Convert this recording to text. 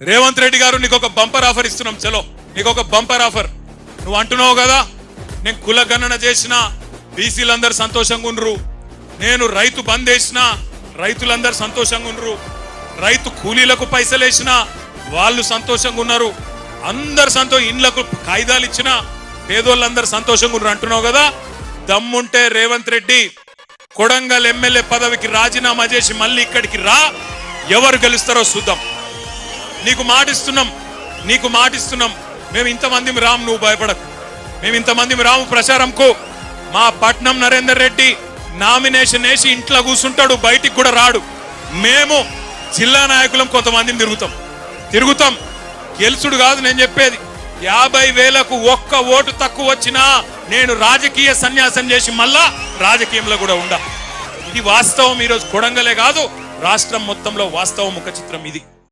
రేవంత్ రెడ్డి గారు నీకు ఒక బంపర్ ఆఫర్ ఇస్తున్నాం. చలో నీకు ఒక బంపర్ ఆఫర్. నువ్వు అంటున్నావు కదా నేను కుల గణన చేసిన బీసీలందరూ సంతోషంగా ఉండరు, నేను రైతు బంద్ వేసిన రైతులందరూ సంతోషంగా ఉండరు, రైతు కూలీలకు పైసలు వేసిన వాళ్ళు సంతోషంగా ఉన్నారు, అందరు ఇండ్లకు కాయిదాలు ఇచ్చిన పేదోళ్ళందరూ సంతోషంగా ఉన్నారు అంటున్నావు కదా. దమ్ముంటే రేవంత్ రెడ్డి కొడంగల్ ఎమ్మెల్యే పదవికి రాజీనామా చేసి మళ్ళీ ఇక్కడికి రా, ఎవరు గెలుస్తారో చూద్దాం. నీకు మాటిస్తున్నాం. మేము ఇంతమంది రాము, నువ్వు భయపడకు. మేము ఇంతమంది రాము ప్రచారంకు. మా పట్నం నరేందర్ రెడ్డి నామినేషన్ వేసి ఇంట్లో కూర్చుంటాడు, బయటికి కూడా రాడు. మేము జిల్లా నాయకులం కొంతమందిని తిరుగుతాం. గెలుచుడు కాదు నేను చెప్పేది. 50,000కు ఒక్క ఓటు తక్కువ వచ్చినా నేను రాజకీయ సన్యాసం చేసి మళ్ళా రాజకీయంలో కూడా ఉండా. ఇది వాస్తవం. ఈరోజు కొడంగలే కాదు రాష్ట్రం మొత్తంలో వాస్తవం ముఖ చిత్రం ఇది.